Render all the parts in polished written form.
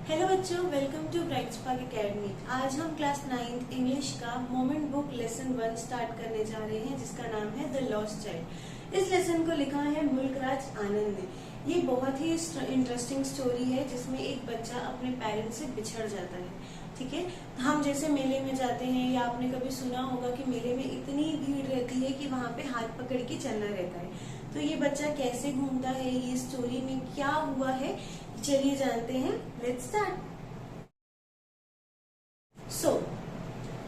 Hello बच्चों, welcome to bright spark academy. आज हम क्लास 9th इंग्लिश का मोमेंट बुक लेसन 1 स्टार्ट करने जा रहे हैं, जिसका नाम है द लॉस्ट चाइल्ड। इस लेसन को लिखा है मुल्कराज आनंद ने। ये बहुत ही इंटरेस्टिंग स्टोरी है जिसमें एक बच्चा अपने पेरेंट्स से बिछड़ जाता है। ठीक है, हम जैसे मेले में जाते हैं या आपने कभी सुना होगा कि मेले में इतनी भीड़ रहती है कि वहां पे हाथ पकड़ के चलना रहता है। तो ये बच्चा कैसे घूमता है, ये स्टोरी में क्या हुआ है, चलिए जानते हैं। Let's start.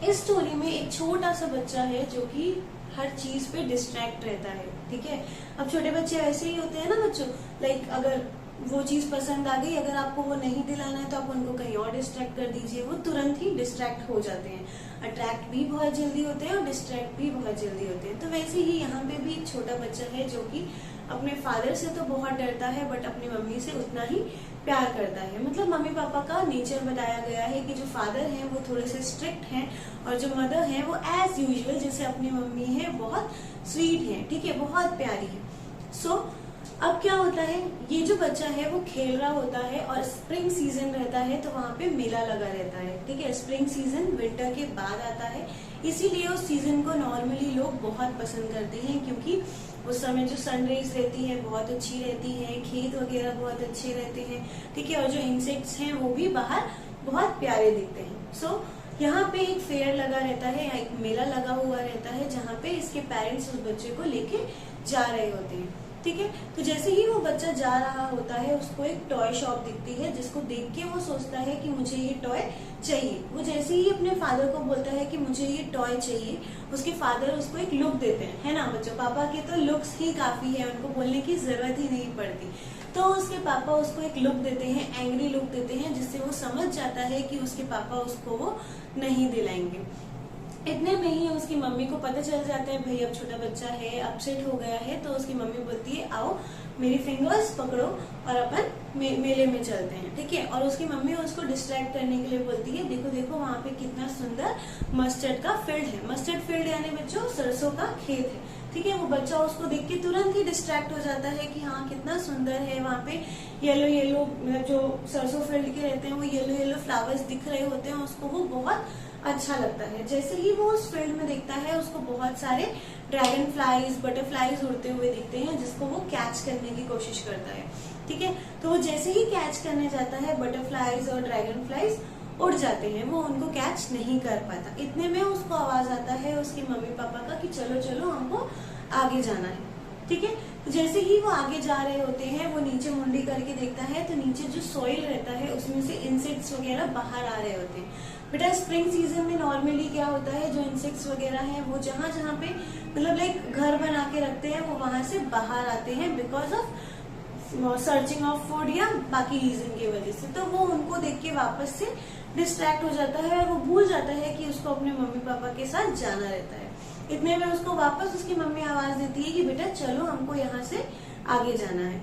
इस स्टोरी में एक छोटा सा बच्चा है जो कि हर चीज पे डिस्ट्रैक्ट रहता है। ठीक है, अब छोटे बच्चे ऐसे ही होते हैं ना बच्चों, लाइक अगर वो चीज पसंद आ गई, अगर आपको वो नहीं दिलाना है तो आप उनको कहीं और डिस्ट्रैक्ट कर दीजिए, वो तुरंत ही डिस्ट्रैक्ट हो जाते हैं। अट्रैक्ट भी बहुत जल्दी होते हैं और डिस्ट्रैक्ट भी बहुत जल्दी होते हैं। तो वैसे ही यहाँ पे भी एक छोटा बच्चा है जो कि अपने फादर से तो बहुत डरता है, बट अपनी मम्मी से उतना ही प्यार करता है। मतलब मम्मी पापा का नेचर बताया गया है कि जो फादर हैं वो थोड़े से स्ट्रिक्ट हैं और जो मदर हैं वो एज यूजुअल जैसे अपनी मम्मी है बहुत स्वीट है। ठीक है, बहुत प्यारी है। अब क्या होता है, ये जो बच्चा है वो खेल रहा होता है और स्प्रिंग सीजन रहता है तो वहां पे मेला लगा रहता है। ठीक है, स्प्रिंग सीजन विंटर के बाद आता है, इसीलिए उस सीजन को नॉर्मली लोग बहुत पसंद करते हैं क्योंकि उस समय जो सनराइज रहती है बहुत अच्छी रहती है, खेत वगैरह बहुत अच्छे रहते हैं। ठीक है, और जो इंसेक्ट्स हैं वो भी बाहर बहुत प्यारे दिखते हैं। यहाँ पे एक फेयर लगा रहता है, एक मेला लगा हुआ रहता है जहाँ पे इसके पेरेंट्स उस बच्चे को लेके जा रहे होते हैं। ठीक है, तो जैसे ही वो बच्चा जा रहा होता है उसको एक टॉय शॉप दिखती है जिसको देख के वो सोचता है कि मुझे ये टॉय चाहिए। वो जैसे ही अपने फादर को बोलता है कि मुझे ये टॉय चाहिए, उसके फादर उसको एक लुक देते हैं, है ना बच्चों। पापा के तो लुक्स ही काफी है, उनको बोलने की जरूरत ही नहीं पड़ती। तो उसके पापा उसको एक लुक देते हैं, एंग्री लुक देते हैं, जिससे वो समझ जाता है कि उसके पापा उसको वो नहीं दिलाएंगे। इतने में ही उसकी मम्मी को पता चल जाता है, भाई अब छोटा बच्चा है, अपसेट हो गया है। तो उसकी मम्मी बोलती है आओ मेरी फिंगर्स पकड़ो और अपन मेले में चलते हैं। ठीक है, और उसकी मम्मी उसको डिस्ट्रैक्ट करने के लिए बोलती है देखो देखो वहां पे कितना सुंदर मस्टर्ड का फील्ड है। मस्टर्ड फील्ड यानी बच्चों सरसों का खेत है। ठीक है, वो बच्चा उसको देख के तुरंत ही डिस्ट्रैक्ट हो जाता है कि हाँ कितना सुंदर है, वहां पे येलो येलो जो सरसों फील्ड के रहते हैं वो येलो येलो फ्लावर्स दिख रहे होते हैं, उसको वो बहुत अच्छा लगता है। जैसे ही वो उस फील्ड में देखता है उसको बहुत सारे ड्रैगन फ्लाइज, बटरफ्लाइज उड़ते हुए दिखते हैं जिसको वो कैच करने की कोशिश करता है। ठीक है, तो वो जैसे ही कैच करने जाता है बटरफ्लाइज और ड्रैगन फ्लाइज उड़ जाते हैं, वो उनको कैच नहीं कर पाता। इतने में उसको आवाज आता है उसके मम्मी पापा का कि चलो चलो हमको आगे जाना है। ठीक है, तो जैसे ही वो आगे जा रहे होते हैं वो नीचे मुंडी करके देखता है तो नीचे जो सॉइल रहता है उसमें से इंसेक्ट्स वगैरह बाहर आ रहे होते हैं। बेटा स्प्रिंग सीजन में नॉर्मली क्या होता है, जो इंसेक्ट्स वगैरह हैं वो जहाँ जहाँ पे मतलब लाइक घर बना के रखते हैं वो वहां से बाहर आते हैं because of searching of food या बाकी रीजन की वजह से। तो वो उनको देख के वापस से डिस्ट्रैक्ट हो जाता है और वो भूल जाता है कि उसको अपने मम्मी पापा के साथ जाना रहता है। इतने में उसको वापस उसकी मम्मी आवाज देती है कि बेटा चलो हमको यहाँ से आगे जाना है।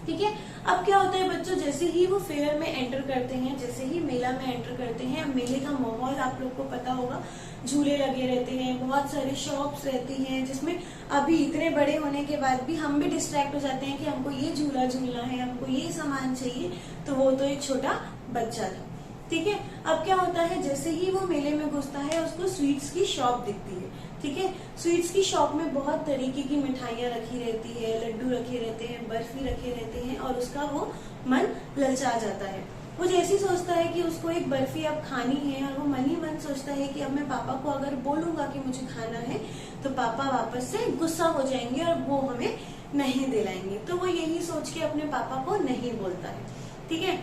ठीक है, अब क्या होता है बच्चों, जैसे ही वो फेयर में एंटर करते हैं, जैसे ही मेला में एंटर करते हैं, मेले का माहौल आप लोग को पता होगा, झूले लगे रहते हैं, बहुत सारी शॉप्स रहती हैं जिसमें अभी इतने बड़े होने के बाद भी हम भी डिस्ट्रैक्ट हो जाते हैं कि हमको ये झूला झूलना है, हमको ये सामान चाहिए। तो वो तो एक छोटा बच्चा था। ठीक है, अब क्या होता है, जैसे ही वो मेले में घुसता है उसको स्वीट्स की शॉप दिखती है। ठीक है, स्वीट्स की शॉप में बहुत तरीके की मिठाइयाँ रखी रहती है, लड्डू रखे रहते हैं, बर्फी रखे रहते हैं और उसका वो मन ललचा जाता है। वो जैसे ही सोचता है कि उसको एक बर्फी अब खानी है और वो मन ही मन सोचता है कि अब मैं पापा को अगर बोलूंगा कि मुझे खाना है तो पापा वापस से गुस्सा हो जाएंगे और वो हमें नहीं दिलाएंगे। तो वो यही सोच के अपने पापा को नहीं बोलता है। ठीक है,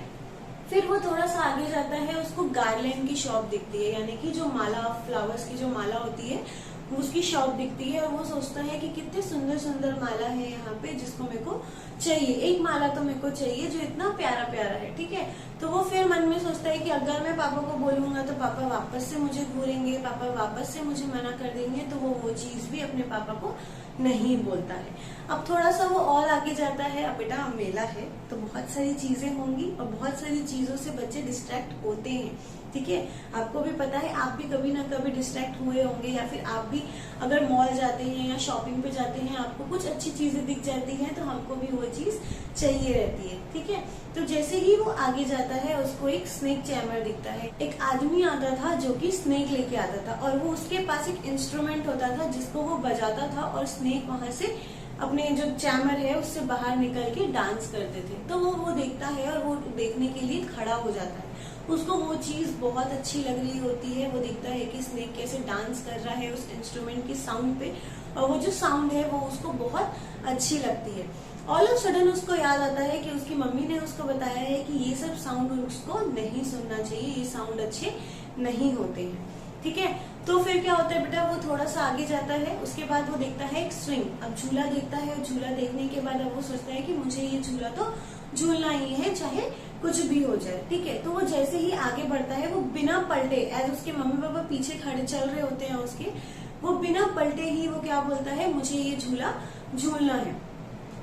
फिर वो थोड़ा सा आगे जाता है, उसको गार्लैंड की शॉप दिखती है, यानी कि जो माला फ्लावर्स की जो माला होती है उसकी शॉप दिखती है और वो सोचता है कि कितने सुंदर सुंदर माला है यहाँ पे जिसको मेरे को चाहिए, एक माला तो मेरे को चाहिए जो इतना प्यारा प्यारा है। ठीक है, तो वो फिर मन में सोचता है कि अगर मैं पापा को बोलूंगा तो पापा वापस से मुझे घूरेंगे, पापा वापस से मुझे मना कर देंगे, तो वो चीज भी अपने पापा को नहीं बोलता है। अब थोड़ा सा वो और आगे जाता है, अब बेटा मेला है तो बहुत सारी चीजें होंगी और बहुत सारी चीजों से बच्चे डिस्ट्रैक्ट होते हैं। ठीक है, आपको भी पता है, आप भी कभी ना कभी डिस्ट्रैक्ट हुए होंगे, या फिर आप भी अगर मॉल जाते हैं या शॉपिंग पे जाते हैं, आपको कुछ अच्छी चीजें दिख जाती हैं तो हमको भी वो चीज चाहिए रहती है। ठीक है, तो जैसे ही वो आगे जाता है उसको एक स्नेक चैमर दिखता है। एक आदमी आता था जो कि स्नेक लेके आता था और वो उसके पास एक इंस्ट्रूमेंट होता था जिसको वो बजाता था और स्नेक वहां से अपने जो चैमर है उससे बाहर निकल के डांस करते थे। तो वो देखता है और वो देखने के लिए खड़ा हो जाता है। उसको वो चीज बहुत अच्छी लग रही होती है। वो देखता है कि स्नेक कैसे डांस कर रहा है उस इंस्ट्रूमेंट की साउंड पे, और वो जो साउंड है वो उसको बहुत अच्छी लगती है। ऑल ऑफ सडन उसको याद आता है कि उसकी मम्मी ने उसको बताया है कि ये सब साउंड उसको नहीं सुनना चाहिए, ये साउंड अच्छे नहीं होते हैं। ठीक है, तो फिर क्या होता है बेटा, वो थोड़ा सा आगे जाता है। उसके बाद वो देखता है एक स्विंग, अब झूला देखता है। और झूला देखने के बाद अब वो सोचता है कि मुझे ये झूला तो झूलना ही है, चाहे कुछ भी हो जाए। ठीक है, तो वो जैसे ही आगे बढ़ता है वो बिना पलटे, एज उसके मम्मी पापा पीछे खड़े चल रहे होते हैं उसके, वो बिना पलटे ही वो क्या बोलता है, मुझे ये झूला झूलना है।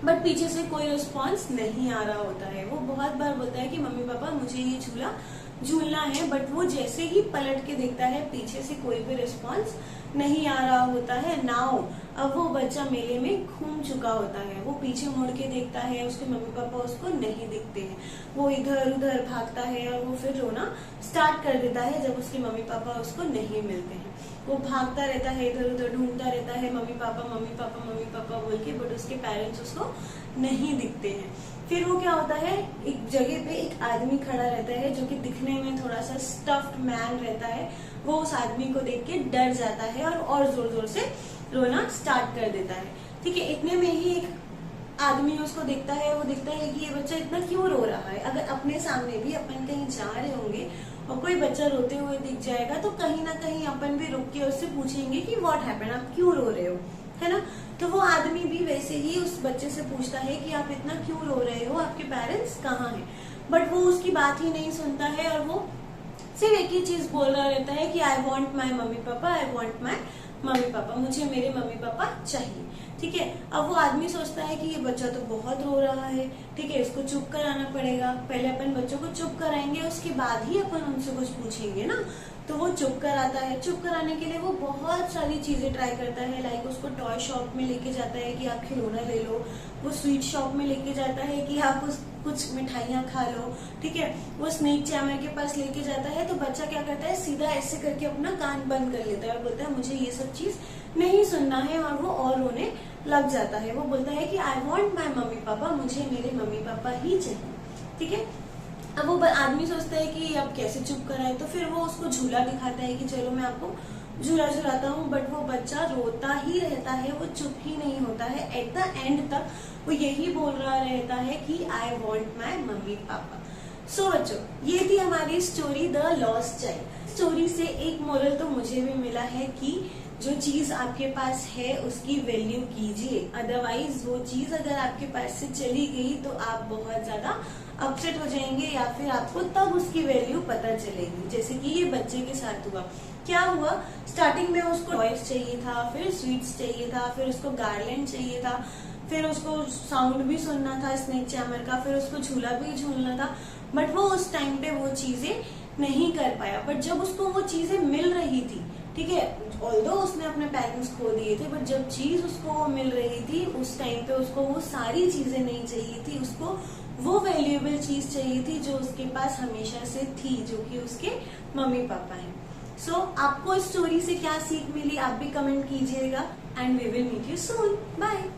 बट पीछे से कोई रिस्पॉन्स नहीं आ रहा होता है। वो बहुत बार बोलता है कि मम्मी पापा मुझे ये झूला झूलना है, बट वो जैसे ही पलट के देखता है पीछे से कोई भी रिस्पॉन्स नहीं आ रहा होता है। नाउ अब वो बच्चा मेले में घूम चुका होता है। वो पीछे मुड़ के देखता है, उसके मम्मी पापा उसको नहीं दिखते हैं। वो इधर उधर भागता है और वो फिर रोना स्टार्ट कर देता है जब उसके मम्मी पापा उसको नहीं मिलते हैं। वो भागता रहता है, इधर उधर ढूंढता रहता है, mummy papa mummy papa mummy papa बोल के, बट उसके पेरेंट्स उसको नहीं दिखते हैं। फिर वो क्या होता है, एक जगह पे एक आदमी खड़ा रहता है जो कि दिखने में थोड़ा सा स्टफ्ड मैन रहता है। वो उस आदमी को देख के डर जाता है और जोर जोर से रोना स्टार्ट कर देता है। ठीक है, इतने में ही एक आदमी उसको देखता है। वो देखता है कि ये बच्चा इतना क्यों रो रहा है। अगर अपने सामने भी अपन कहीं जा रहे होंगे और कोई बच्चा रोते हुए दिख जाएगा तो कहीं ना कहीं अपन भी रुक के उससे पूछेंगे कि व्हाट हैपेंड, आप क्यों रो रहे हो, है ना। तो वो आदमी भी वैसे ही उस बच्चे से पूछता है कि आप इतना क्यों रो रहे हो, आपके पेरेंट्स कहाँ हैं। बट वो उसकी बात ही नहीं सुनता है और वो सिर्फ एक ही चीज बोल रहा रहता है कि I want my mummy papa, I want my mummy papa, मुझे मेरे मम्मी पापा चाहिए। ठीक है, अब वो आदमी सोचता है कि ये बच्चा तो बहुत रो रहा है। ठीक है, इसको चुप कराना पड़ेगा। पहले अपन बच्चों को चुप कराएंगे, उसके बाद ही अपन उनसे कुछ पूछेंगे ना। तो वो चुप कराता है। चुप कराने के लिए वो बहुत सारी चीजें ट्राई करता है। लाइक उसको टॉय शॉप में लेके जाता है कि आप खिलौना ले लो। वो स्वीट शॉप में लेके जाता है कि आप कुछ मिठाइयाँ खा लो। ठीक है, वो स्नेक चैमर के पास लेके जाता है तो बच्चा क्या करता है, सीधा ऐसे करके अपना कान बंद कर लेता है और बोलता है मुझे ये सब चीज नहीं सुनना है, और वो और रोने लग जाता है। वो बोलता है कि I want my mummy papa, मुझे मेरे मम्मी पापा ही चाहिए। ठीक है, अब वो आदमी सोचता है कि अब कैसे चुप कराए, तो फिर वो उसको झूला दिखाता है कि चलो मैं आपको झूला झुलाता हूँ। बट वो बच्चा रोता ही रहता है, वो चुप ही नहीं होता है। एट द एंड तक वो यही बोल रहा रहता है कि I want my mummy papa. सो बच्चों, ये थी हमारी story the lost child. Story से एक मोरल तो मुझे भी मिला है कि जो चीज आपके पास है उसकी वैल्यू कीजिए, अदरवाइज वो चीज अगर आपके पास से चली गई तो आप बहुत ज्यादा अपसेट हो जाएंगे, या फिर आपको तब उसकी वैल्यू पता चलेगी। जैसे कि ये बच्चे के साथ हुआ। क्या हुआ, स्टार्टिंग में उसको टॉयज चाहिए था, फिर स्वीट्स चाहिए था, फिर उसको गार्लैंड चाहिए था, फिर उसको साउंड भी सुनना था स्नेक चैमर का, फिर उसको झूला भी झूलना था। बट वो उस टाइम पे वो चीजें नहीं कर पाया। बट जब उसको वो चीजें मिल रही थी, ठीक है, ऑल्दो उसने अपने पेरेंट्स खो दिए थे, बट जब चीज उसको मिल रही थी उस टाइम पे उसको वो सारी चीजें नहीं चाहिए थी। उसको वो वैल्यूएबल चीज चाहिए थी जो उसके पास हमेशा से थी, जो कि उसके मम्मी पापा हैं। सो आपको इस स्टोरी से क्या सीख मिली आप भी कमेंट कीजिएगा, and we will meet you soon. Bye.